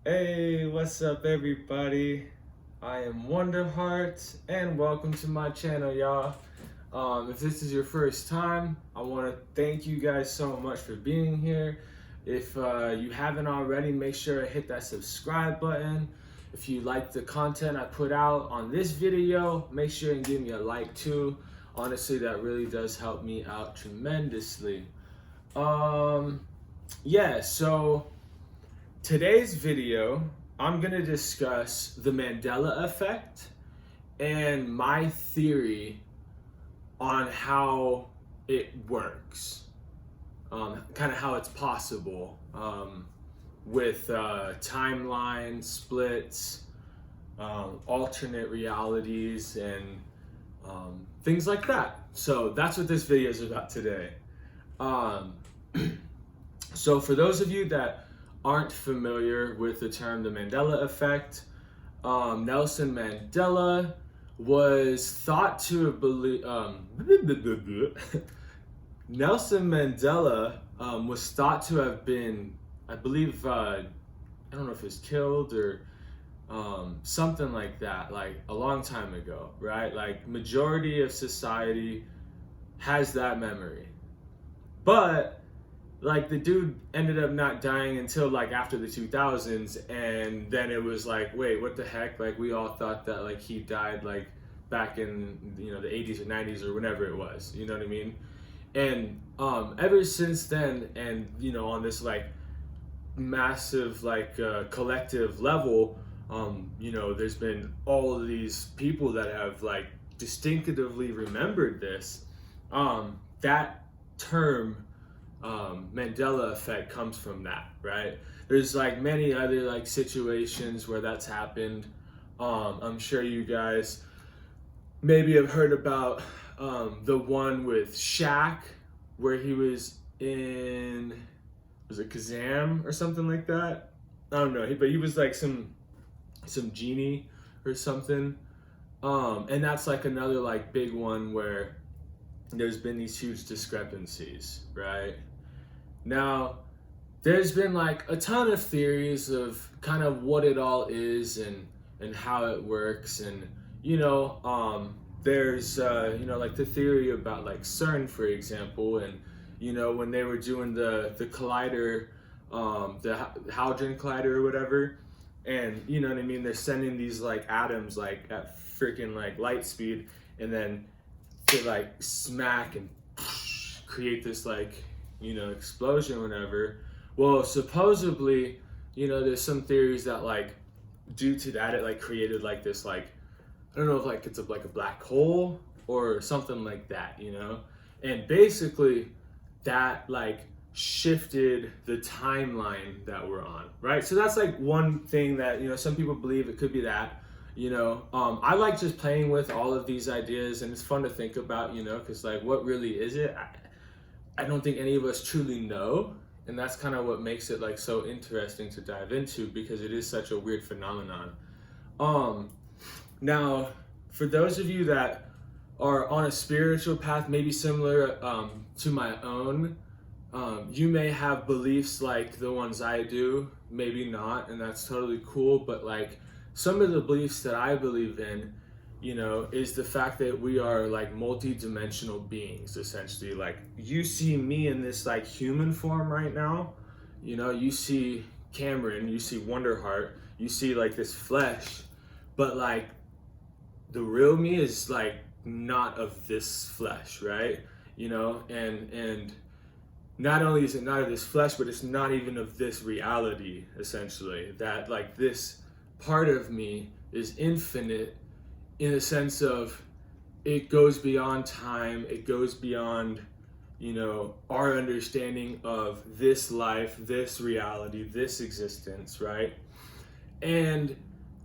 Hey, what's up everybody? I am Wonderheart and welcome to my channel, y'all. If this is your first time, I want to thank you guys so much for being here. If you haven't already, make sure to hit that subscribe button. If you like the content I put out on this video, make sure and give me a like too. Honestly, that really does help me out tremendously. So today's video, I'm gonna discuss the Mandela Effect and my theory on how it works, kind of how it's possible with timeline splits, alternate realities, and things like that. So that's what this video is about today. So for those of you that aren't familiar with the term the Mandela Effect, Nelson Mandela was thought to have Nelson Mandela was thought to have been, I believe, I don't know if he was killed or something like that, like a long time ago, right? Like majority of society has that memory, but like the dude ended up not dying until like after the 2000s, and then it was like, wait, what the heck? Like we all thought that like he died like back in the 80s or 90s or whenever it was, you know what I mean? And ever since then, and on this like massive like collective level, there's been all of these people that have like distinctively remembered this. That term Mandela Effect comes from that, right? There's like many other like situations where that's happened. I'm sure you guys maybe have heard about the one with Shaq where he was in, was it Kazam or something like that? I don't know, but he was like some genie or something. And that's like another like big one where there's been these huge discrepancies, right? Now, there's been like a ton of theories of kind of what it all is and how it works, and there's like the theory about like CERN, for example, and when they were doing the collider, the hadron collider or whatever, and you know what I mean, they're sending these like atoms like at freaking like light speed, and then to like smack and create this like explosion or whatever. Well, supposedly, there's some theories that like due to that it like created like this like, I don't know if like it's like a black hole or something like that, and basically that like shifted the timeline that we're on, right? So that's like one thing that some people believe it could be that. I like just playing with all of these ideas, and it's fun to think about, because like what really is it? I don't think any of us truly know, and that's kind of what makes it like so interesting to dive into, because it is such a weird phenomenon. Now, for those of you that are on a spiritual path, maybe similar to my own, you may have beliefs like the ones I do, maybe not, and that's totally cool. But like some of the beliefs that I believe in, is the fact that we are like multi-dimensional beings, essentially. Like you see me in this like human form right now, you see Cameron, you see Wonderheart, you see like this flesh, but like the real me is like not of this flesh, right? And not only is it not of this flesh, but it's not even of this reality, essentially. That like this part of me is infinite, in the sense of it goes beyond time, it goes beyond our understanding of this life, this reality, this existence, right? And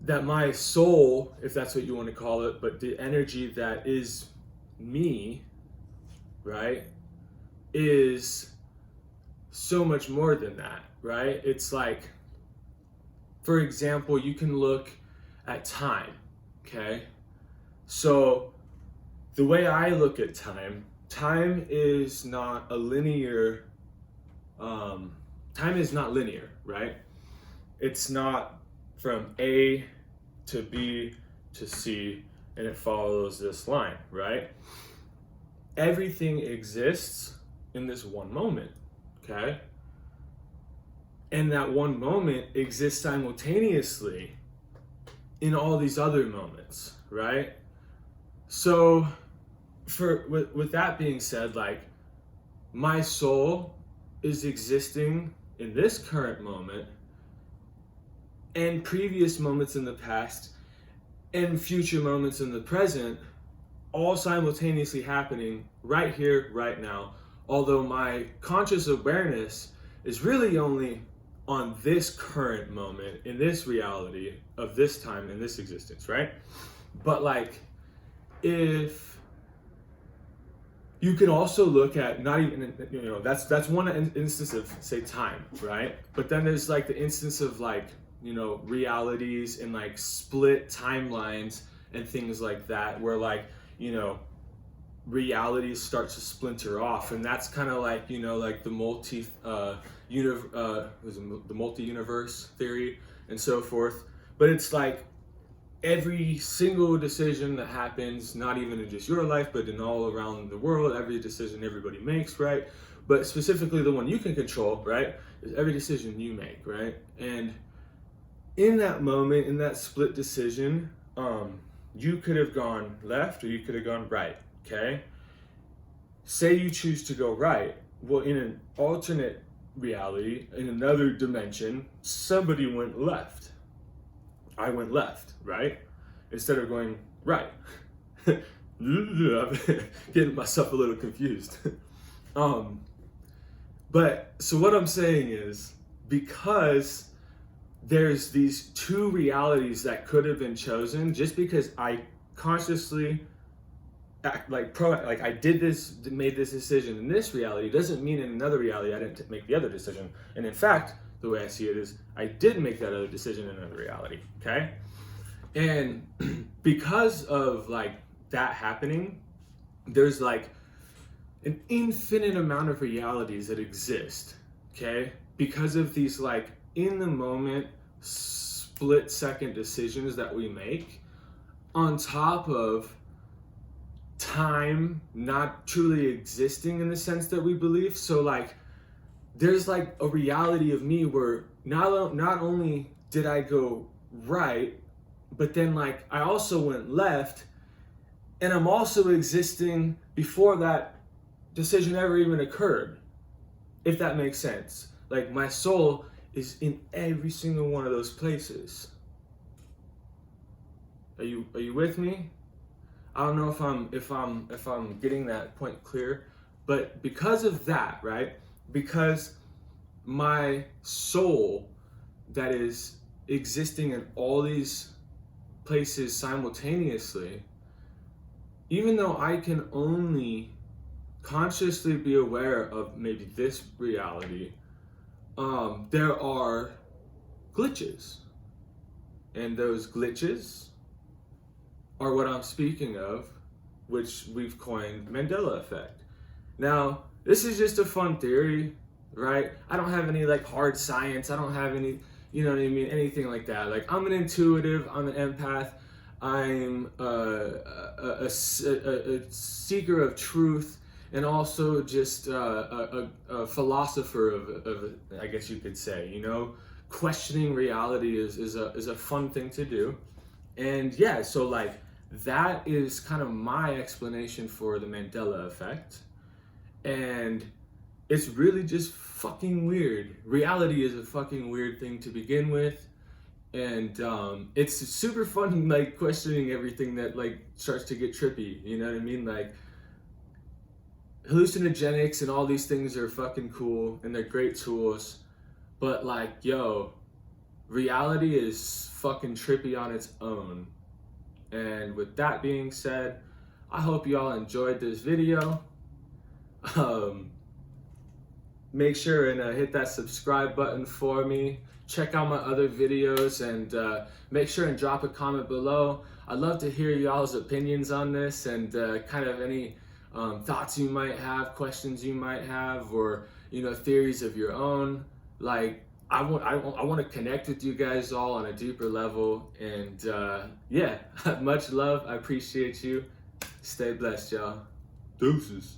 that my soul, if that's what you want to call it, but the energy that is me, right, is so much more than that, right? It's like, for example, you can look at time, okay? So the way I look at time is not a linear, time is not linear, right? it's not from A to B to C and it follows this line, right? Everything exists in this one moment, okay? And that one moment exists simultaneously in all these other moments, right? So with that being said, like, my soul is existing in this current moment and previous moments in the past and future moments in the present, all simultaneously happening right here, right now. Although my conscious awareness is really only on this current moment, in this reality of this time, in this existence, right? But like, if you can also look at not even, you know, that's one instance of, say, time, right? But then there's like the instance of like, you know, realities and like split timelines and things like that, where like, you know, realities start to splinter off, and that's kind of like, you know, like the multi-universe theory and so forth. But it's like every single decision that happens, not even in just your life, but in all around the world, every decision everybody makes, right? But specifically the one you can control, right, is every decision you make, right? And in that moment, in that split decision, you could have gone left or you could have gone right, okay? Say you choose to go right. Well, in an alternate reality, in another dimension, somebody went left. I went left, right? Instead of going right. I'm getting myself a little confused. But so what I'm saying is, because there's these two realities that could have been chosen, just because I consciously act like I did this, made this decision in this reality, doesn't mean in another reality I didn't make the other decision. And in fact, the way I see it is, I did make that other decision in another reality, okay? And because of like that happening, there's like an infinite amount of realities that exist, okay? Because of these like in the moment split second decisions that we make, on top of time not truly existing in the sense that we believe. So like there's like a reality of me where not only did I go right, but then like I also went left, and I'm also existing before that decision ever even occurred, if that makes sense. Like my soul is in every single one of those places. Are you with me? I don't know if I'm getting that point clear, but because of that, right? Because my soul that is existing in all these places simultaneously, even though I can only consciously be aware of maybe this reality, there are glitches, and those glitches are what I'm speaking of, which we've coined Mandela Effect. Now, this is just a fun theory, right? I don't have any like hard science. I don't have any, you know what I mean, anything like that. Like, I'm an intuitive, I'm an empath, I'm a seeker of truth, and also just a philosopher of, I guess you could say, you know, questioning reality is a fun thing to do. And yeah, so like, that is kind of my explanation for the Mandela Effect. And it's really just fucking weird. Reality is a fucking weird thing to begin with. And it's super fun, like, questioning everything that, like, starts to get trippy. You know what I mean? Like, hallucinogenics and all these things are fucking cool, and they're great tools. But, like, yo, reality is fucking trippy on its own. And with that being said, I hope you all enjoyed this video. Make sure and hit that subscribe button for me. Check out my other videos, and make sure and drop a comment below. I'd love to hear y'all's opinions on this, and kind of any thoughts you might have, questions you might have, or, you know, theories of your own. Like, I want to connect with you guys all on a deeper level. And yeah, much love. I appreciate you. Stay blessed, y'all. Deuces.